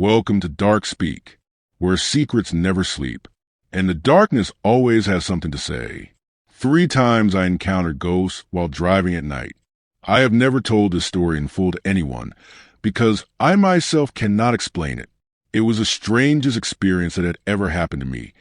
Welcome to Dark Speak, where secrets never sleep, and the darkness always has something to say. 3 times I encountered ghosts while driving at night. I have never told this story in full to anyone, because I myself cannot explain it. It was the strangest experience that had ever happened to me,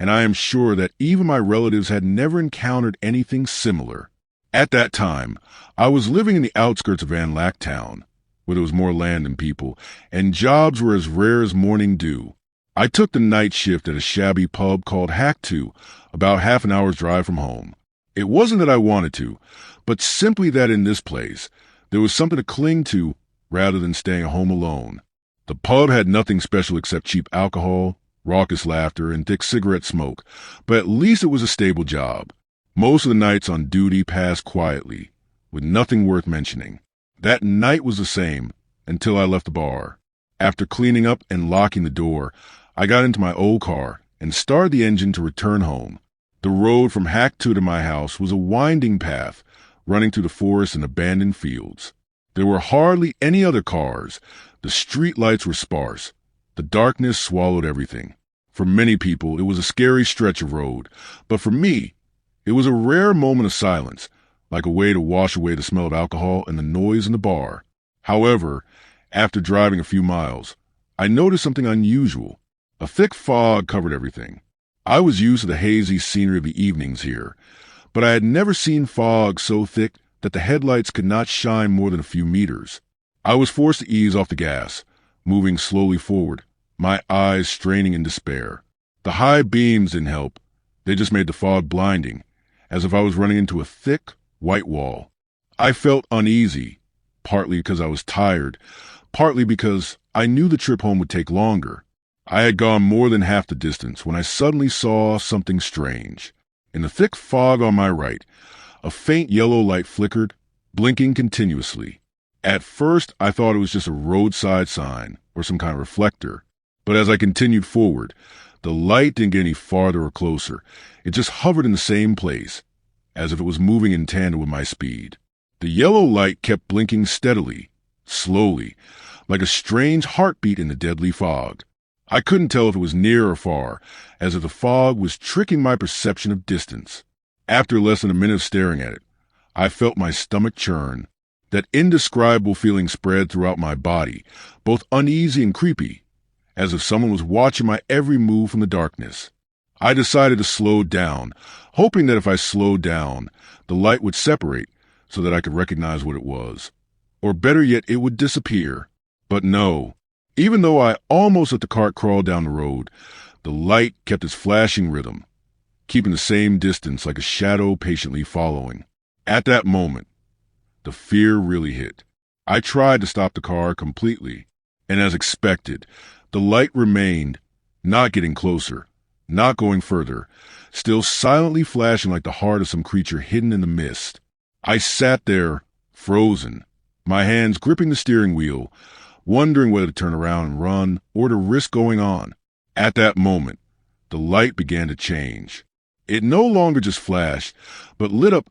and I am sure that even my relatives had never encountered anything similar. At that time, I was living in the outskirts of An Lac Town, where there was more land than people, and jobs were as rare as morning dew. I took the night shift at a shabby pub called Hack 2, about half an hour's drive from home. It wasn't that I wanted to, but simply that in this place, there was something to cling to rather than staying home alone. The pub had nothing special except cheap alcohol, raucous laughter, and thick cigarette smoke, but at least it was a stable job. Most of the nights on duty passed quietly, with nothing worth mentioning. That night was the same until I left the bar. After cleaning up and locking the door, I got into my old car and started the engine to return home. The road from Hack 2 to my house was a winding path running through the forest and abandoned fields. There were hardly any other cars. The street lights were sparse. The darkness swallowed everything. For many people, it was a scary stretch of road, but for me, it was a rare moment of silence, like a way to wash away the smell of alcohol and the noise in the bar. However, after driving a few miles, I noticed something unusual. A thick fog covered everything. I was used to the hazy scenery of the evenings here, but I had never seen fog so thick that the headlights could not shine more than a few meters. I was forced to ease off the gas, moving slowly forward, my eyes straining in despair. The high beams didn't help. They just made the fog blinding, as if I was running into a thick, white wall. I felt uneasy, partly because I was tired, partly because I knew the trip home would take longer. I had gone more than half the distance when I suddenly saw something strange. In the thick fog on my right, a faint yellow light flickered, blinking continuously. At first, I thought it was just a roadside sign or some kind of reflector, but as I continued forward, the light didn't get any farther or closer. It just hovered in the same place, as if it was moving in tandem with my speed. The yellow light kept blinking steadily, slowly, like a strange heartbeat in the deadly fog. I couldn't tell if it was near or far, as if the fog was tricking my perception of distance. After less than a minute of staring at it, I felt my stomach churn. That indescribable feeling spread throughout my body, both uneasy and creepy, as if someone was watching my every move from the darkness. I decided to slow down, hoping that if I slowed down, the light would separate so that I could recognize what it was. Or better yet, it would disappear. But no. Even though I almost let the cart crawl down the road, the light kept its flashing rhythm, keeping the same distance like a shadow patiently following. At that moment, the fear really hit. I tried to stop the car completely, and as expected, the light remained, not getting closer, not going further, still silently flashing like the heart of some creature hidden in the mist. I sat there, frozen, my hands gripping the steering wheel, wondering whether to turn around and run or to risk going on. At that moment, the light began to change. It no longer just flashed, but lit up,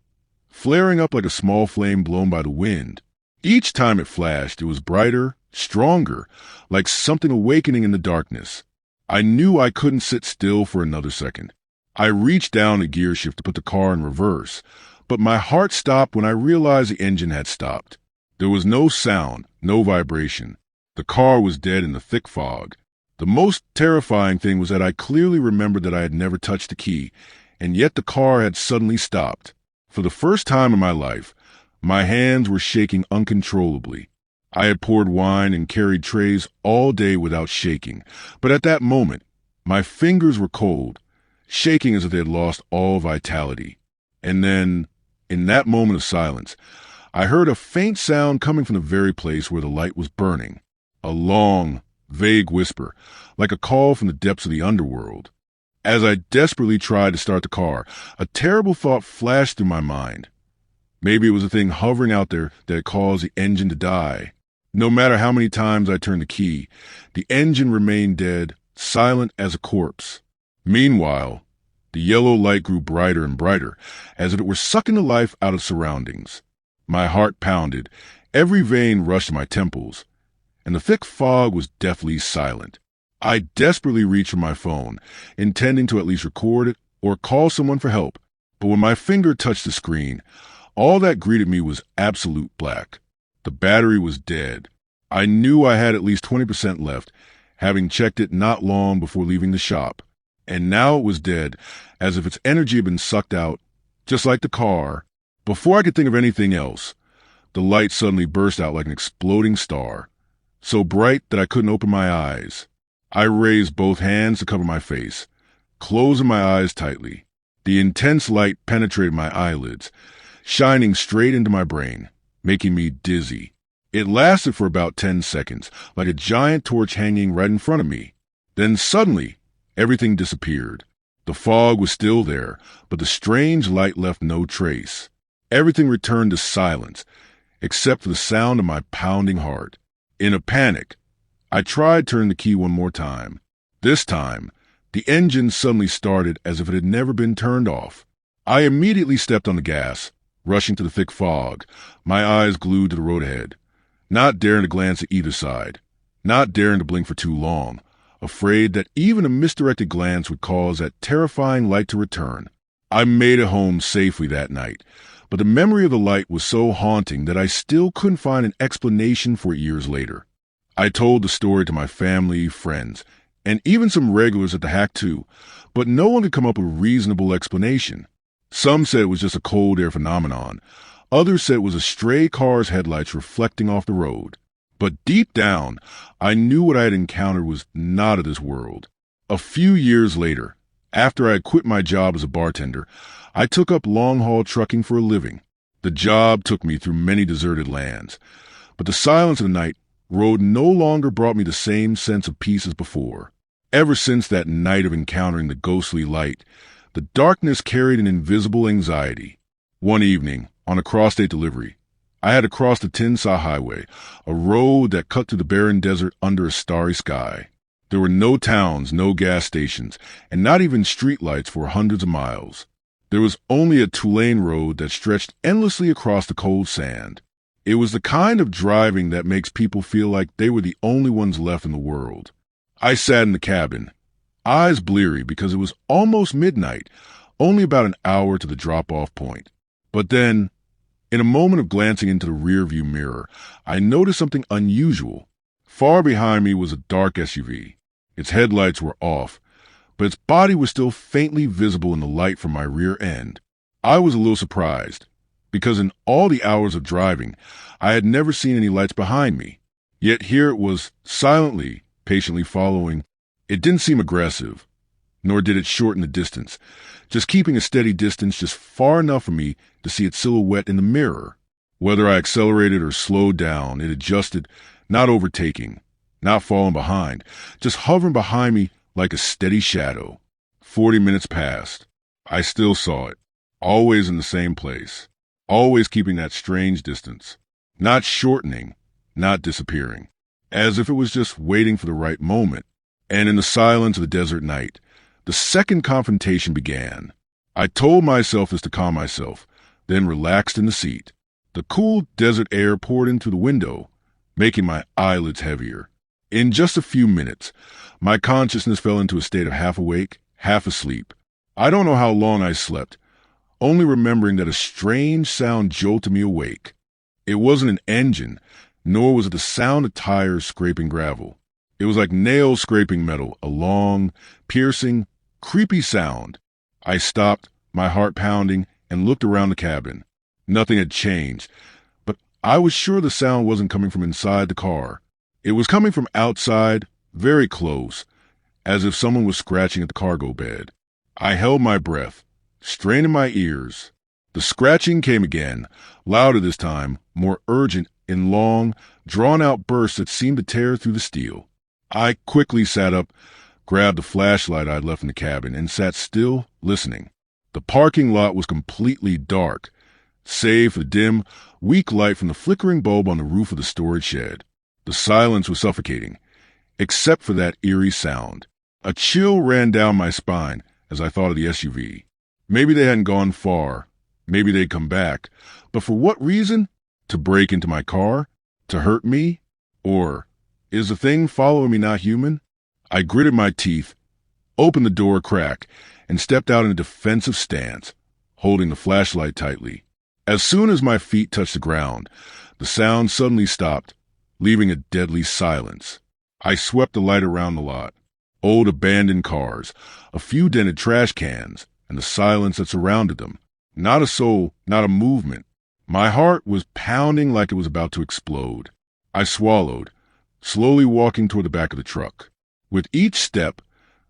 flaring up like a small flame blown by the wind. Each time it flashed, it was brighter, stronger, like something awakening in the darkness. I knew I couldn't sit still for another second. I reached down the gear shift to put the car in reverse, but my heart stopped when I realized the engine had stopped. There was no sound, no vibration. The car was dead in the thick fog. The most terrifying thing was that I clearly remembered that I had never touched the key, and yet the car had suddenly stopped. For the first time in my life, my hands were shaking uncontrollably. I had poured wine and carried trays all day without shaking, but at that moment, my fingers were cold, shaking as if they had lost all vitality. And then, in that moment of silence, I heard a faint sound coming from the very place where the light was burning. A long, vague whisper, like a call from the depths of the underworld. As I desperately tried to start the car, a terrible thought flashed through my mind. Maybe it was a thing hovering out there that had caused the engine to die. No matter how many times I turned the key, the engine remained dead, silent as a corpse. Meanwhile, the yellow light grew brighter and brighter, as if it were sucking the life out of surroundings. My heart pounded, every vein rushed to my temples, and the thick fog was deathly silent. I desperately reached for my phone, intending to at least record it or call someone for help, but when my finger touched the screen, all that greeted me was absolute black. The battery was dead. I knew I had at least 20% left, having checked it not long before leaving the shop, and now it was dead, as if its energy had been sucked out, just like the car. Before I could think of anything else, the light suddenly burst out like an exploding star, so bright that I couldn't open my eyes. I raised both hands to cover my face, closing my eyes tightly. The intense light penetrated my eyelids, shining straight into my brain, making me dizzy. It lasted for about 10 seconds, like a giant torch hanging right in front of me. Then suddenly, everything disappeared. The fog was still there, but the strange light left no trace. Everything returned to silence, except for the sound of my pounding heart. In a panic, I tried turning the key one more time. This time, the engine suddenly started as if it had never been turned off. I immediately stepped on the gas, rushing to the thick fog, my eyes glued to the road ahead, not daring to glance at either side, not daring to blink for too long, afraid that even a misdirected glance would cause that terrifying light to return. I made it home safely that night, but the memory of the light was so haunting that I still couldn't find an explanation for it years later. I told the story to my family, friends, and even some regulars at the hack too, but no one could come up with a reasonable explanation. Some said it was just a cold air phenomenon. Others said it was a stray car's headlights reflecting off the road. But deep down, I knew what I had encountered was not of this world. A few years later, after I had quit my job as a bartender, I took up long-haul trucking for a living. The job took me through many deserted lands, but the silence of the night road no longer brought me the same sense of peace as before. Ever since that night of encountering the ghostly light, the darkness carried an invisible anxiety. One evening, on a cross-state delivery, I had to cross the Tinsa Highway, a road that cut through the barren desert under a starry sky. There were no towns, no gas stations, and not even streetlights for hundreds of miles. There was only a two-lane road that stretched endlessly across the cold sand. It was the kind of driving that makes people feel like they were the only ones left in the world. I sat in the cabin, eyes bleary because it was almost midnight, only about an hour to the drop-off point. But then, in a moment of glancing into the rearview mirror, I noticed something unusual. Far behind me was a dark SUV. Its headlights were off, but its body was still faintly visible in the light from my rear end. I was a little surprised, because in all the hours of driving, I had never seen any lights behind me. Yet here it was, silently, patiently following. It didn't seem aggressive, nor did it shorten the distance, just keeping a steady distance just far enough for me to see its silhouette in the mirror. Whether I accelerated or slowed down, it adjusted, not overtaking, not falling behind, just hovering behind me like a steady shadow. 40 minutes passed. I still saw it, always in the same place, always keeping that strange distance, not shortening, not disappearing, as if it was just waiting for the right moment. And in the silence of the desert night, the second confrontation began. I told myself this to calm myself, then relaxed in the seat. The cool desert air poured in through the window, making my eyelids heavier. In just a few minutes, my consciousness fell into a state of half awake, half asleep. I don't know how long I slept, only remembering that a strange sound jolted me awake. It wasn't an engine, nor was it the sound of tires scraping gravel. It was like nails scraping metal, a long, piercing, creepy sound. I stopped, my heart pounding, and looked around the cabin. Nothing had changed, but I was sure the sound wasn't coming from inside the car. It was coming from outside, very close, as if someone was scratching at the cargo bed. I held my breath, straining my ears. The scratching came again, louder this time, more urgent, in long, drawn-out bursts that seemed to tear through the steel. I quickly sat up, grabbed the flashlight I'd left in the cabin, and sat still, listening. The parking lot was completely dark, save for the dim, weak light from the flickering bulb on the roof of the storage shed. The silence was suffocating, except for that eerie sound. A chill ran down my spine as I thought of the SUV. Maybe they hadn't gone far. Maybe they'd come back. But for what reason? To break into my car? To hurt me? Or Is the thing following me not human? I gritted my teeth, opened the door a crack, and stepped out in a defensive stance, holding the flashlight tightly. As soon as my feet touched the ground, the sound suddenly stopped, leaving a deadly silence. I swept the light around the lot. Old abandoned cars, a few dented trash cans, and the silence that surrounded them. Not a soul, not a movement. My heart was pounding like it was about to explode. I swallowed, slowly walking toward the back of the truck. With each step,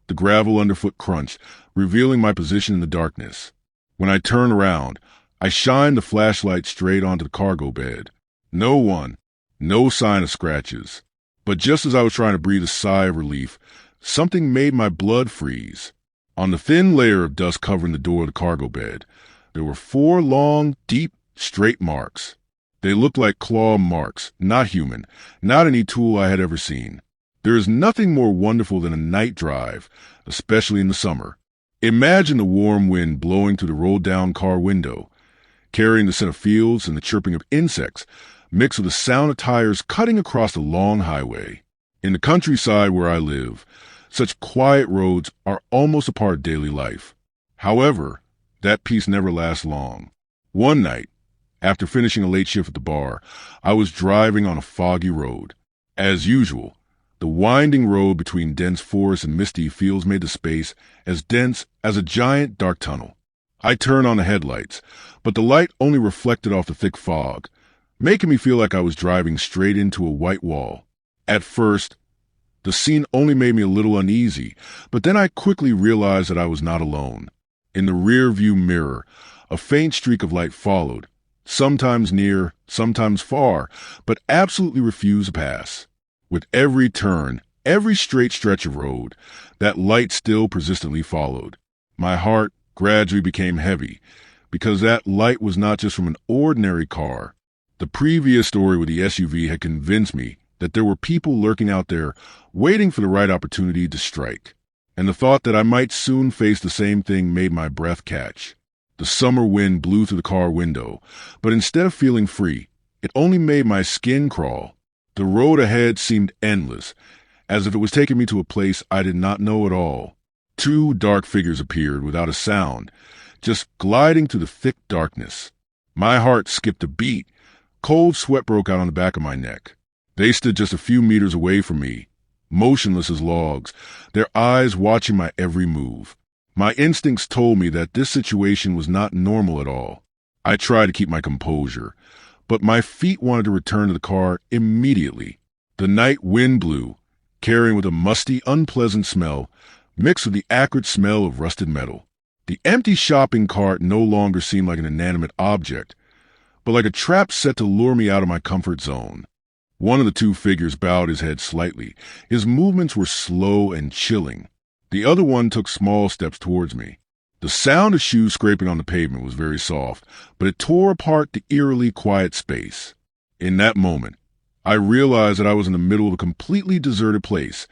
the gravel underfoot crunched, revealing my position in the darkness. When I turned around, I shined the flashlight straight onto the cargo bed. No one, no sign of scratches. But just as I was trying to breathe a sigh of relief, something made my blood freeze. On the thin layer of dust covering the door of the cargo bed, there were 4 long, deep, straight marks. They looked like claw marks, not human, not any tool I had ever seen. There is nothing more wonderful than a night drive, especially in the summer. Imagine the warm wind blowing through the rolled-down car window, carrying the scent of fields and the chirping of insects, mixed with the sound of tires cutting across the long highway. In the countryside where I live, such quiet roads are almost a part of daily life. However, that peace never lasts long. One night, after finishing a late shift at the bar, I was driving on a foggy road. As usual, the winding road between dense forests and misty fields made the space as dense as a giant dark tunnel. I turned on the headlights, but the light only reflected off the thick fog, making me feel like I was driving straight into a white wall. At first, the scene only made me a little uneasy, but then I quickly realized that I was not alone. In the rear-view mirror, a faint streak of light followed, sometimes near, sometimes far, but absolutely refused to pass. With every turn, every straight stretch of road, that light still persistently followed. My heart gradually became heavy, because that light was not just from an ordinary car. The previous story with the SUV had convinced me that there were people lurking out there waiting for the right opportunity to strike. And the thought that I might soon face the same thing made my breath catch. The summer wind blew through the car window, but instead of feeling free, it only made my skin crawl. The road ahead seemed endless, as if it was taking me to a place I did not know at all. 2 dark figures appeared without a sound, just gliding through the thick darkness. My heart skipped a beat. Cold sweat broke out on the back of my neck. They stood just a few meters away from me, motionless as logs, their eyes watching my every move. My instincts told me that this situation was not normal at all. I tried to keep my composure, but my feet wanted to return to the car immediately. The night wind blew, carrying with a musty, unpleasant smell, mixed with the acrid smell of rusted metal. The empty shopping cart no longer seemed like an inanimate object, but like a trap set to lure me out of my comfort zone. One of the 2 figures bowed his head slightly. His movements were slow and chilling. The other one took small steps towards me. The sound of shoes scraping on the pavement was very soft, but it tore apart the eerily quiet space. In that moment, I realized that I was in the middle of a completely deserted place.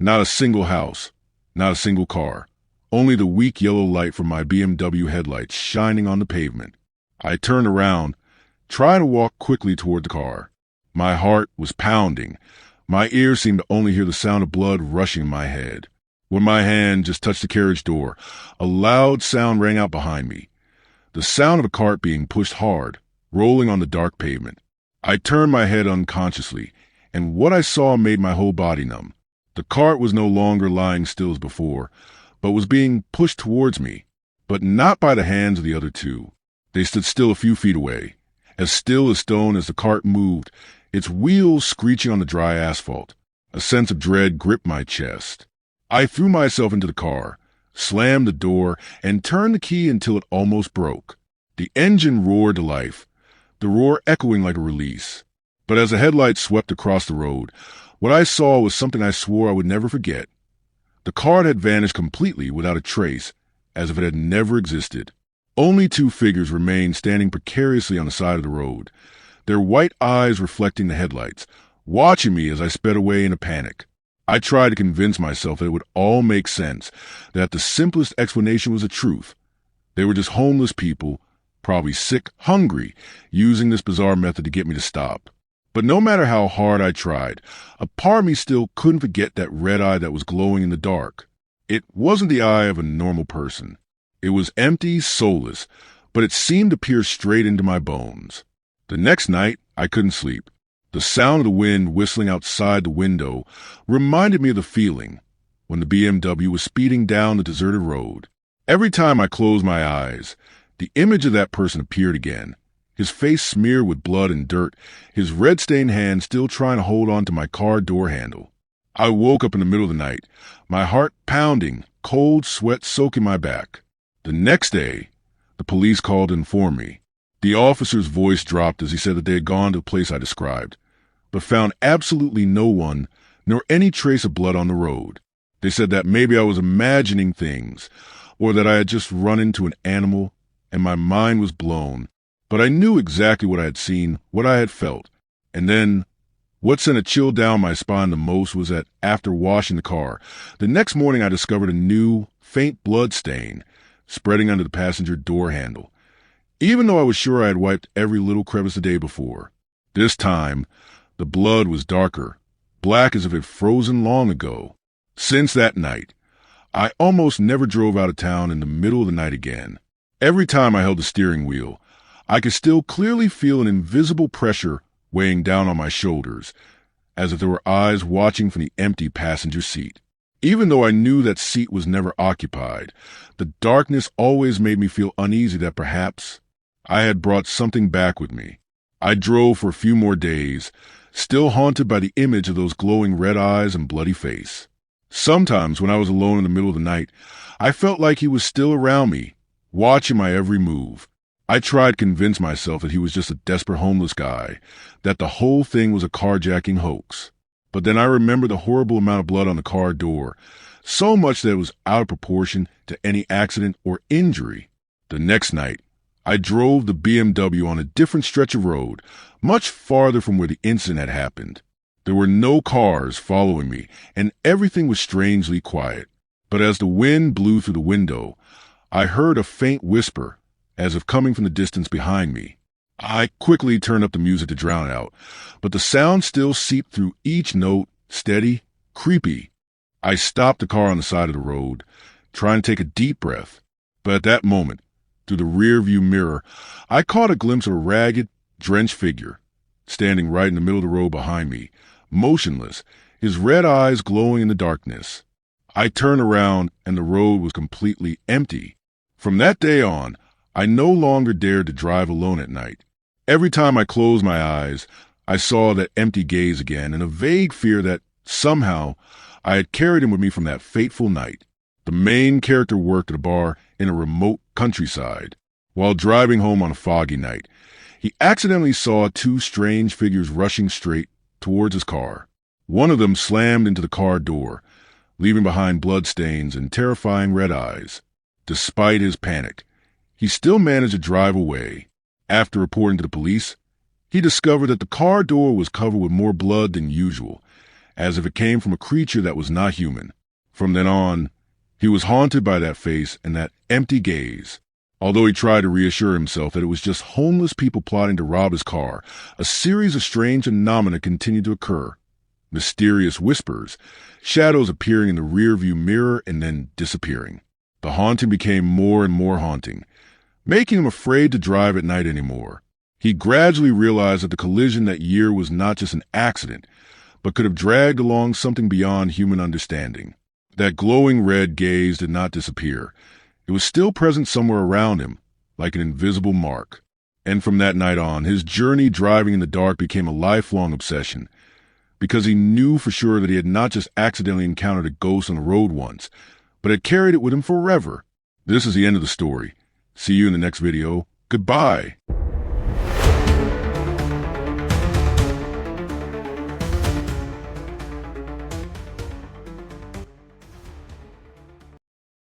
Not a single house, not a single car, only the weak yellow light from my BMW headlights shining on the pavement. I turned around, trying to walk quickly toward the car. My heart was pounding. My ears seemed to only hear the sound of blood rushing in my head. When my hand just touched the carriage door, a loud sound rang out behind me. The sound of a cart being pushed hard, rolling on the dark pavement. I turned my head unconsciously, and what I saw made my whole body numb. The cart was no longer lying still as before, but was being pushed towards me, but not by the hands of the other 2. They stood still a few feet away, as still as stone as the cart moved, its wheels screeching on the dry asphalt. A sense of dread gripped my chest. I threw myself into the car, slammed the door, and turned the key until it almost broke. The engine roared to life, the roar echoing like a release. But as the headlights swept across the road, what I saw was something I swore I would never forget. The cart had vanished completely without a trace, as if it had never existed. Only 2 figures remained standing precariously on the side of the road, their white eyes reflecting the headlights, watching me as I sped away in a panic. I tried to convince myself that it would all make sense, that the simplest explanation was the truth. They were just homeless people, probably sick, hungry, using this bizarre method to get me to stop. But no matter how hard I tried, a part of me still couldn't forget that red eye that was glowing in the dark. It wasn't the eye of a normal person. It was empty, soulless, but it seemed to peer straight into my bones. The next night, I couldn't sleep. The sound of the wind whistling outside the window reminded me of the feeling when the BMW was speeding down the deserted road. Every time I closed my eyes, the image of that person appeared again. His face smeared with blood and dirt, his red-stained hand still trying to hold on to my car door handle. I woke up in the middle of the night, my heart pounding, cold sweat soaking my back. The next day, the police called to inform me. The officer's voice dropped as he said that they had gone to the place I described, but found absolutely no one, nor any trace of blood on the road. They said that maybe I was imagining things, or that I had just run into an animal, and my mind was blown. But I knew exactly what I had seen, what I had felt. And then, what sent a chill down my spine the most was that after washing the car, the next morning I discovered a new, faint blood stain spreading under the passenger door handle, even though I was sure I had wiped every little crevice the day before. This time, the blood was darker, black as if it had frozen long ago. Since that night, I almost never drove out of town in the middle of the night again. Every time I held the steering wheel, I could still clearly feel an invisible pressure weighing down on my shoulders, as if there were eyes watching from the empty passenger seat. Even though I knew that seat was never occupied, the darkness always made me feel uneasy that perhaps I had brought something back with me. I drove for a few more days, still haunted by the image of those glowing red eyes and bloody face. Sometimes when I was alone in the middle of the night, I felt like he was still around me, watching my every move. I tried to convince myself that he was just a desperate homeless guy, that the whole thing was a carjacking hoax. But then I remembered the horrible amount of blood on the car door, so much that it was out of proportion to any accident or injury. The next night, I drove the BMW on a different stretch of road, much farther from where the incident had happened. There were no cars following me, and everything was strangely quiet. But as the wind blew through the window, I heard a faint whisper, as if coming from the distance behind me. I quickly turned up the music to drown it out, but the sound still seeped through each note, steady, creepy. I stopped the car on the side of the road, trying to take a deep breath. But at that moment, through the rear-view mirror, I caught a glimpse of a ragged, drenched figure, standing right in the middle of the road behind me, motionless, his red eyes glowing in the darkness. I turned around, and the road was completely empty. From that day on, I no longer dared to drive alone at night. Every time I closed my eyes, I saw that empty gaze again and a vague fear that, somehow, I had carried him with me from that fateful night. The main character worked at a bar in a remote countryside. While driving home on a foggy night, he accidentally saw two strange figures rushing straight towards his car. One of them slammed into the car door, leaving behind bloodstains and terrifying red eyes. Despite his panic, he still managed to drive away. After reporting to the police, he discovered that the car door was covered with more blood than usual, as if it came from a creature that was not human. From then on, he was haunted by that face and that empty gaze. Although he tried to reassure himself that it was just homeless people plotting to rob his car, a series of strange phenomena continued to occur. Mysterious whispers, shadows appearing in the rearview mirror and then disappearing. The haunting became more and more haunting, making him afraid to drive at night anymore. He gradually realized that the collision that year was not just an accident, but could have dragged along something beyond human understanding. That glowing red gaze did not disappear. It was still present somewhere around him, like an invisible mark. And from that night on, his journey driving in the dark became a lifelong obsession, because he knew for sure that he had not just accidentally encountered a ghost on the road once, but had carried it with him forever. This is the end of the story. See you in the next video. Goodbye.